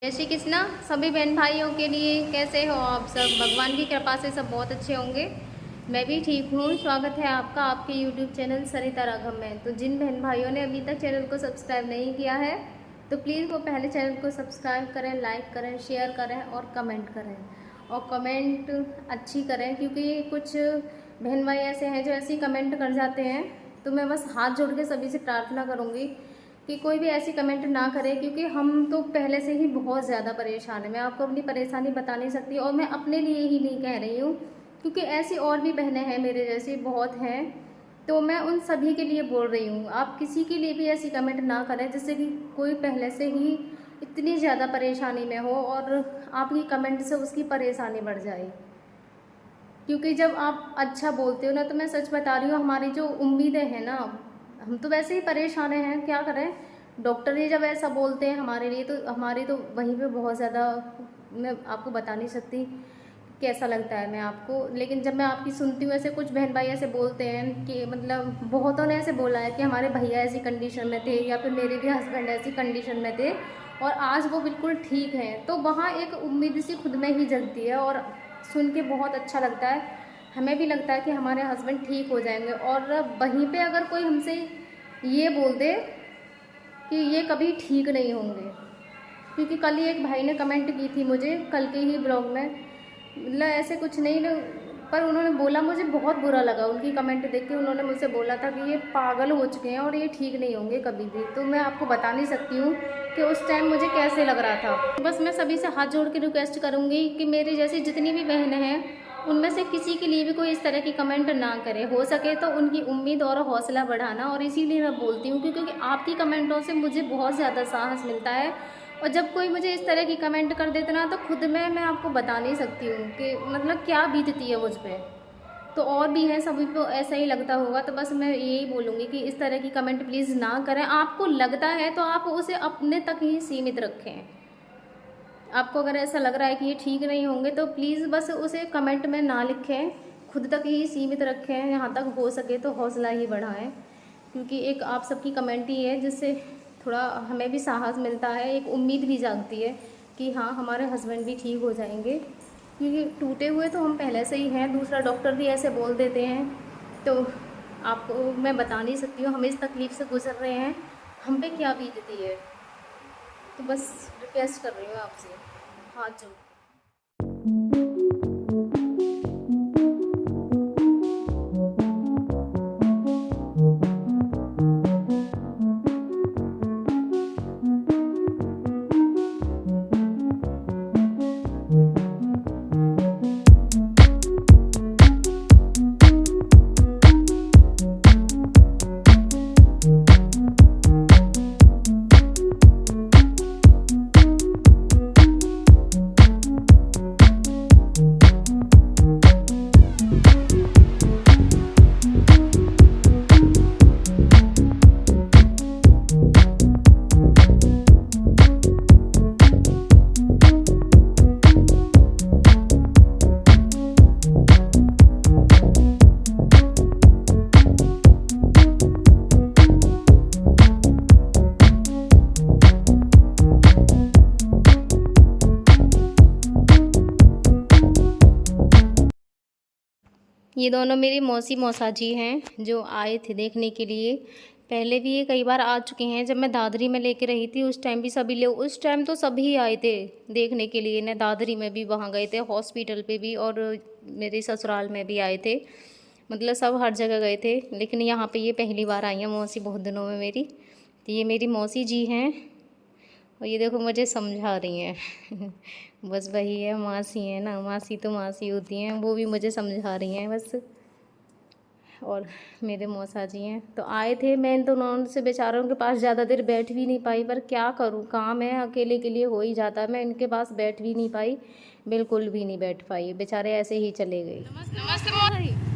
जय श्री कृष्णा सभी बहन भाइयों के लिए। कैसे हो आप सब? भगवान की कृपा से सब बहुत अच्छे होंगे। मैं भी ठीक हूँ। स्वागत है आपका आपके YouTube चैनल सरिता राघव में। तो जिन बहन भाइयों ने अभी तक चैनल को सब्सक्राइब नहीं किया है तो प्लीज़ वो पहले चैनल को सब्सक्राइब करें, लाइक करें, शेयर करें और कमेंट करें। और कमेंट अच्छी करें, क्योंकि कुछ बहन भाई ऐसे हैं जो ऐसे ही कमेंट कर जाते हैं। तो मैं बस हाथ जोड़ के सभी से प्रार्थना करूँगी कि कोई भी ऐसी कमेंट ना करे, क्योंकि हम तो पहले से ही बहुत ज़्यादा परेशान है। मैं आपको अपनी परेशानी बता नहीं सकती, और मैं अपने लिए ही नहीं कह रही हूँ, क्योंकि ऐसी और भी बहनें हैं मेरे जैसी, बहुत हैं। तो मैं उन सभी के लिए बोल रही हूँ, आप किसी के लिए भी ऐसी कमेंट ना करें जिससे कि कोई पहले से ही इतनी ज़्यादा परेशानी में हो और आपकी कमेंट से उसकी परेशानी बढ़ जाए। क्योंकि जब आप अच्छा बोलते हो ना, तो मैं सच बता रही हूँ, हमारी जो उम्मीदें हैं ना, हम तो वैसे ही परेशान हैं, क्या करें। डॉक्टर ही जब ऐसा बोलते हैं हमारे लिए, तो हमारी तो वहीं पे बहुत ज़्यादा, मैं आपको बता नहीं सकती कैसा लगता है मैं आपको। लेकिन जब मैं आपकी सुनती हूँ, ऐसे कुछ बहन भाई ऐसे बोलते हैं कि मतलब बहुतों ने ऐसे बोला है कि हमारे भैया ऐसी कंडीशन में थे, या फिर मेरे भी हस्बैंड ऐसी कंडीशन में थे और आज वो बिल्कुल ठीक हैं। तो वहाँ एक उम्मीद सी खुद में ही जगती है और सुन के बहुत अच्छा लगता है। हमें भी लगता है कि हमारे हस्बैंड ठीक हो जाएंगे। और वहीं पे अगर कोई हमसे ये बोल दे कि ये कभी ठीक नहीं होंगे, क्योंकि कल ही एक भाई ने कमेंट की थी मुझे, कल के ही ब्लॉग में, मतलब ऐसे कुछ नहीं पर उन्होंने बोला, मुझे बहुत बुरा लगा उनकी कमेंट देख के। उन्होंने मुझसे बोला था कि ये पागल हो चुके हैं और ये ठीक नहीं होंगे कभी भी। तो मैं आपको बता नहीं सकती हूँ कि उस टाइम मुझे कैसे लग रहा था। बस मैं सभी से हाथ जोड़ के रिक्वेस्ट करूँगी कि मेरी जैसी जितनी भी बहनें हैं, उनमें से किसी के लिए भी कोई इस तरह की कमेंट ना करे। हो सके तो उनकी उम्मीद और हौसला बढ़ाना। और इसीलिए मैं बोलती हूँ क्योंकि आपकी कमेंटों से मुझे बहुत ज़्यादा साहस मिलता है। और जब कोई मुझे इस तरह की कमेंट कर देता ना, तो खुद में मैं आपको बता नहीं सकती हूँ कि मतलब क्या बीतती है मुझ पर। तो और भी हैं, सभी को ऐसा ही लगता होगा। तो बस मैं यही बोलूँगी कि इस तरह की कमेंट प्लीज़ ना करें। आपको लगता है तो आप उसे अपने तक ही सीमित रखें। आपको अगर ऐसा लग रहा है कि ये ठीक नहीं होंगे तो प्लीज़ बस उसे कमेंट में ना लिखें, खुद तक ही सीमित रखें। यहाँ तक हो सके तो हौसला ही बढ़ाएं, क्योंकि एक आप सबकी कमेंट ही है जिससे थोड़ा हमें भी साहस मिलता है, एक उम्मीद भी जागती है कि हाँ, हमारे हस्बैंड भी ठीक हो जाएंगे। क्योंकि टूटे हुए तो हम पहले से ही हैं, दूसरा डॉक्टर भी ऐसे बोल देते हैं। तो आपको मैं बता नहीं सकती हूँ हम इस तकलीफ़ से गुजर रहे हैं, हम पे क्या बीतती है। तो बस रिक्वेस्ट कर रही हूँ आपसे, हाथ जोड़ के। ये दोनों मेरी मौसी मौसा जी हैं जो आए थे देखने के लिए। पहले भी ये कई बार आ चुके हैं। जब मैं दादरी में लेके रही थी उस टाइम भी सभी लोग, उस टाइम तो सभी आए थे देखने के लिए ना। दादरी में भी वहाँ गए थे, हॉस्पिटल पे भी, और मेरे ससुराल में भी आए थे। मतलब सब हर जगह गए थे, लेकिन यहाँ पे ये पहली बार आई हैं मौसी बहुत दिनों में मेरी। तो ये मेरी मौसी जी हैं और ये देखो मुझे समझा रही हैं बस वही है, मासी है ना, मासी तो मासी होती हैं, वो भी मुझे समझा रही हैं बस। और मेरे मौसा जी हैं तो आए थे। मैं इन दोनों से बेचारों के पास ज़्यादा देर बैठ भी नहीं पाई, पर क्या करूँ, काम है, अकेले के लिए हो ही जाता है। मैं इनके पास बैठ भी नहीं पाई, बिल्कुल भी नहीं बैठ पाई, बेचारे ऐसे ही चले गए। नमस्ते मौसा।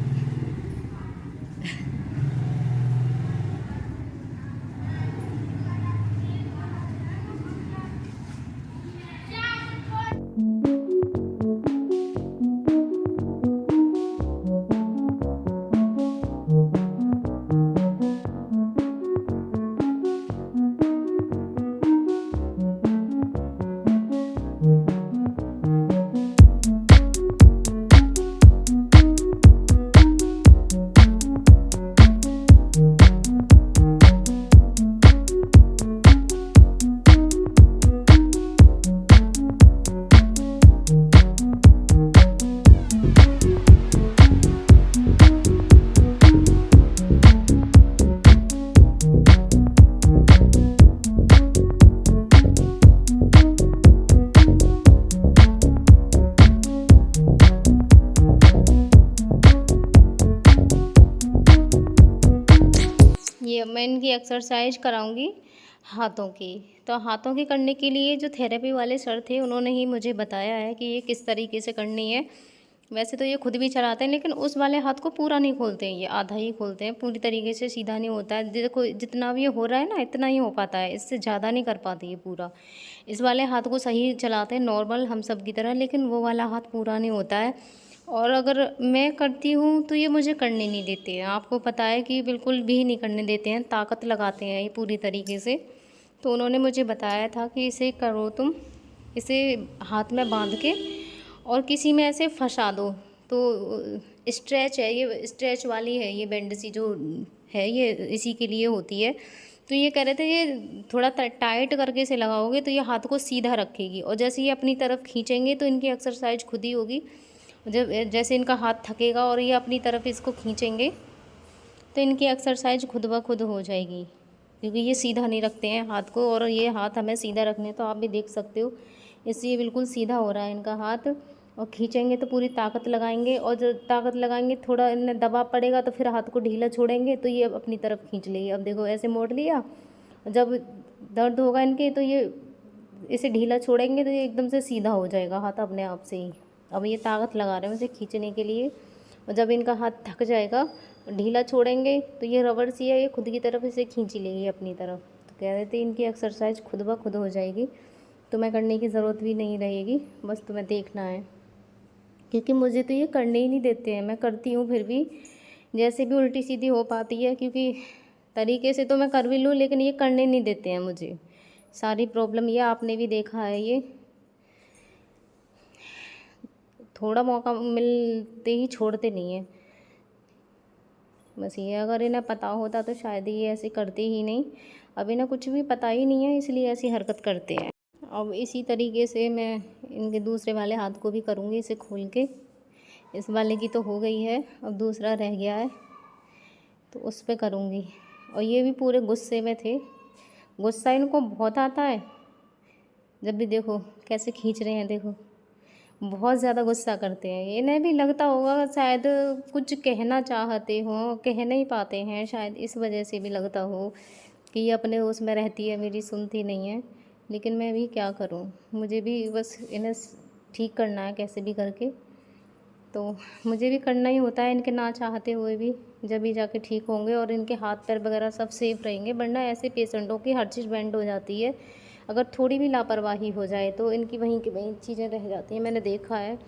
मैं इनकी एक्सरसाइज कराऊंगी हाथों की। तो हाथों की करने के लिए जो थेरेपी वाले सर थे उन्होंने ही मुझे बताया है कि ये किस तरीके से करनी है। वैसे तो ये खुद भी चलाते हैं, लेकिन उस वाले हाथ को पूरा नहीं खोलते हैं, ये आधा ही खोलते हैं, पूरी तरीके से सीधा नहीं होता है। देखो जितना भी ये हो रहा है ना, इतना ही हो पाता है, इससे ज़्यादा नहीं कर पाती ये पूरा। इस वाले हाथ को सही चलाते हैं नॉर्मल हम सब की तरह, लेकिन वो वाला हाथ पूरा नहीं होता है। और अगर मैं करती हूँ तो ये मुझे करने नहीं देते हैं। आपको पता है कि बिल्कुल भी नहीं करने देते हैं, ताकत लगाते हैं ये पूरी तरीके से। तो उन्होंने मुझे बताया था कि इसे करो तुम, इसे हाथ में बांध के और किसी में ऐसे फंसा दो। तो स्ट्रेच है, ये स्ट्रेच वाली है ये बैंड सी जो है, ये इसी के लिए होती है। तो ये कह रहे थे ये थोड़ा टाइट करके से लगाओगे तो ये हाथ को सीधा रखेगी, और जैसे ये अपनी तरफ खींचेंगे तो इनकी एक्सरसाइज खुद ही होगी। जब जैसे इनका हाथ थकेगा और ये अपनी तरफ इसको खींचेंगे तो इनकी एक्सरसाइज खुद ब खुद हो जाएगी, क्योंकि ये सीधा नहीं रखते हैं हाथ को। और ये हाथ हमें सीधा रखने, तो आप भी देख सकते हो, इससे ये बिल्कुल सीधा हो रहा है इनका हाथ। और खींचेंगे तो पूरी ताकत लगाएंगे, और जब ताकत लगाएंगे थोड़ा इन्हें दबाव पड़ेगा तो फिर हाथ को ढीला छोड़ेंगे तो ये अपनी तरफ खींच लेगी। अब देखो ऐसे मोड़ लिया, जब दर्द होगा इनके तो ये इसे ढीला छोड़ेंगे तो ये एकदम से सीधा हो जाएगा हाथ अपने आप से ही। अब ये ताकत लगा रहे हैं उसे खींचने के लिए, और जब इनका हाथ थक जाएगा ढीला छोड़ेंगे तो ये रबड़ सी है, ये खुद की तरफ इसे खींच लेगी अपनी तरफ। तो कह रहे थे इनकी एक्सरसाइज खुद ब खुद हो जाएगी, तुम्हें करने की ज़रूरत भी नहीं रहेगी, बस तुम्हें देखना है। क्योंकि मुझे तो ये करने ही नहीं देते हैं, मैं करती हूँ फिर भी जैसे भी उल्टी सीधी हो पाती है, क्योंकि तरीके से तो मैं कर भी लूँ लेकिन ये करने नहीं देते हैं मुझे। सारी प्रॉब्लम ये आपने भी देखा है, ये थोड़ा मौका मिलते ही छोड़ते नहीं हैं। बस ये अगर इन्हें पता होता तो शायद ये ऐसे करते ही नहीं। अब इन्हें कुछ भी पता ही नहीं है, इसलिए ऐसी हरकत करते हैं। अब इसी तरीके से मैं इनके दूसरे वाले हाथ को भी करूँगी, इसे खोल के। इस वाले की तो हो गई है, अब दूसरा रह गया है तो उस पर करूँगी। और ये भी पूरे गुस्से में थे, गुस्सा इनको बहुत आता है। जब भी देखो कैसे खींच रहे हैं, देखो बहुत ज़्यादा गुस्सा करते हैं। इन्हें भी लगता होगा शायद कुछ कहना चाहते हों, कह नहीं पाते हैं, शायद इस वजह से भी लगता हो कि ये अपने उसमें रहती है, मेरी सुनती नहीं है। लेकिन मैं भी क्या करूं, मुझे भी बस इन्हें ठीक करना है कैसे भी करके। तो मुझे भी करना ही होता है इनके ना चाहते हुए भी, जब भी जाके ठीक होंगे और इनके हाथ पैर वगैरह सब सेफ रहेंगे। वरना ऐसे पेशेंटों की हर चीज़ बेंड हो जाती है, अगर थोड़ी भी लापरवाही हो जाए तो इनकी वहीं की वहीं चीज़ें रह जाती हैं। मैंने देखा है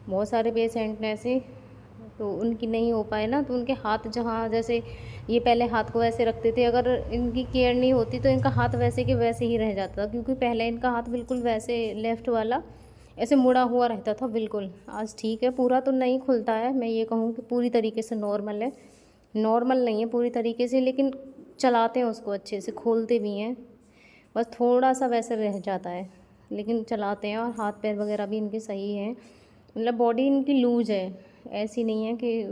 बहुत सारे पेशेंट ऐसे, तो उनकी नहीं हो पाए ना, तो उनके हाथ जहाँ जैसे ये पहले हाथ को वैसे रखते थे, अगर इनकी केयर नहीं होती तो इनका हाथ वैसे के वैसे ही रह जाता, क्योंकि पहले इनका हाथ बिल्कुल वैसे लेफ़्ट वाला ऐसे मुड़ा हुआ रहता था बिल्कुल। आज ठीक है, पूरा तो नहीं खुलता है, मैं ये कहूँ कि पूरी तरीके से नॉर्मल है। नॉर्मल नहीं है पूरी तरीके से, लेकिन चलाते हैं उसको अच्छे से, खोलते भी हैं, बस थोड़ा सा वैसे रह जाता है, लेकिन चलाते हैं। और हाथ पैर वगैरह भी इनके सही हैं, मतलब बॉडी इनकी लूज़ है, ऐसी नहीं है कि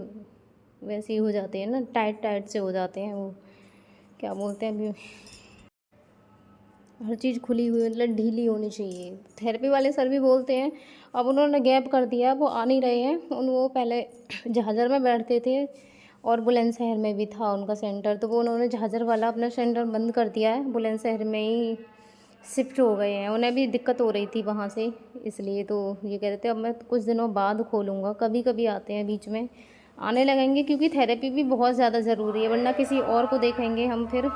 वैसे ही हो जाते हैं ना, टाइट टाइट से हो जाते हैं, वो क्या बोलते हैं अभी, हर चीज़ खुली हुई मतलब ढीली होनी चाहिए। थेरेपी वाले सर भी बोलते हैं, अब उन्होंने गैप कर दिया, वो आ नहीं रहे हैं। वो पहले झाझर में बैठते थे और बुलंदशहर में भी था उनका सेंटर, तो वो उन्होंने झाझर वाला अपना सेंटर बंद कर दिया है, बुलंदशहर में ही शिफ्ट हो गए हैं। उन्हें भी दिक्कत हो रही थी वहाँ से, इसलिए तो ये कह रहे थे अब मैं कुछ दिनों बाद खोलूँगा, कभी कभी आते हैं, बीच में आने लगेंगे, क्योंकि थेरेपी भी बहुत ज़्यादा ज़रूरी है, वरना किसी और को देखेंगे हम फिर।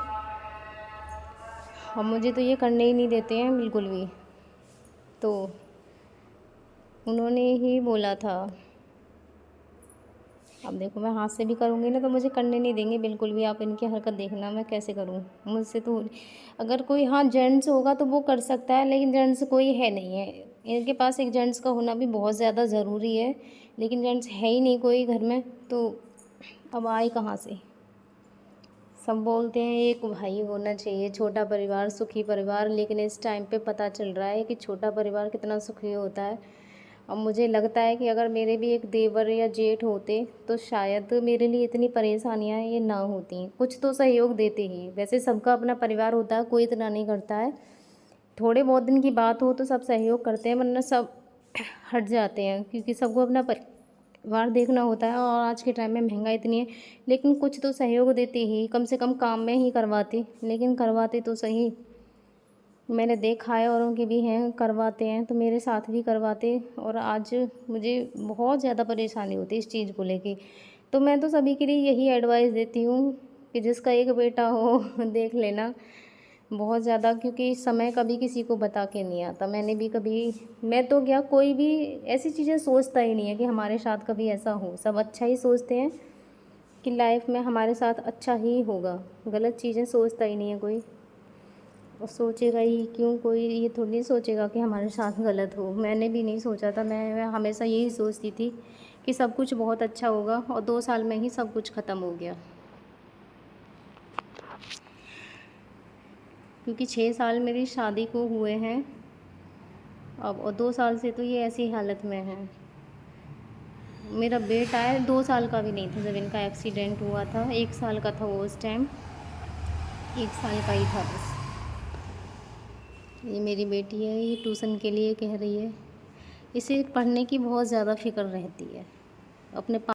और मुझे तो ये करने ही नहीं देते हैं बिल्कुल भी, तो उन्होंने ही बोला था। अब देखो मैं हाथ से भी करूँगी ना तो मुझे करने नहीं देंगे बिल्कुल भी। आप इनकी हरकत देखना मैं कैसे करूँ, मुझसे तो अगर कोई हाँ जेंट्स होगा तो वो कर सकता है, लेकिन जेंट्स कोई है नहीं है इनके पास। एक जेंट्स का होना भी बहुत ज़्यादा ज़रूरी है, लेकिन जेंट्स है ही नहीं कोई घर में, तो अब आए कहाँ से। सब बोलते हैं एक भाई होना चाहिए, छोटा परिवार सुखी परिवार, लेकिन इस टाइम पे पता चल रहा है कि छोटा परिवार कितना सुखी होता है। अब मुझे लगता है कि अगर मेरे भी एक देवर या जेठ होते तो शायद मेरे लिए इतनी परेशानियां ये ना होती। कुछ तो सहयोग देते ही, वैसे सबका अपना परिवार होता है, कोई इतना नहीं करता है। थोड़े बहुत दिन की बात हो तो सब सहयोग करते हैं, वरना सब हट जाते हैं, क्योंकि सबको अपना बार देखना होता है, और आज के टाइम में महंगाई इतनी है, लेकिन कुछ तो सहयोग देते ही, कम से कम काम में ही करवाते, लेकिन करवाते तो सही। मैंने देखा है, औरों के भी हैं करवाते हैं, तो मेरे साथ भी करवाते, और आज मुझे बहुत ज़्यादा परेशानी होती है इस चीज़ को लेके। तो मैं तो सभी के लिए यही एडवाइस देती हूँ कि जिसका एक बेटा हो देख लेना बहुत ज़्यादा, क्योंकि समय कभी किसी को बता के नहीं आता। मैंने भी कभी, मैं तो क्या, कोई भी ऐसी चीज़ें सोचता ही नहीं है कि हमारे साथ कभी ऐसा हो। सब अच्छा ही सोचते हैं कि लाइफ में हमारे साथ अच्छा ही होगा, गलत चीज़ें सोचता ही नहीं है कोई। और सोचेगा ही क्यों कोई, ये थोड़ी नहीं सोचेगा कि हमारे साथ गलत हो। मैंने भी नहीं सोचा था, मैं हमेशा यही सोचती थी कि सब कुछ बहुत अच्छा होगा, और 2 साल में ही सब कुछ ख़त्म हो गया। क्योंकि 6 साल मेरी शादी को हुए हैं अब, और 2 साल से तो ये ऐसी हालत में है। मेरा बेटा है, 2 साल का भी नहीं था जब इनका एक्सीडेंट हुआ था, 1 साल का था वो उस टाइम, 1 साल का ही था बस। ये मेरी बेटी है, ये ट्यूशन के लिए कह रही है। इसे पढ़ने की बहुत ज़्यादा फ़िक्र रहती है, अपने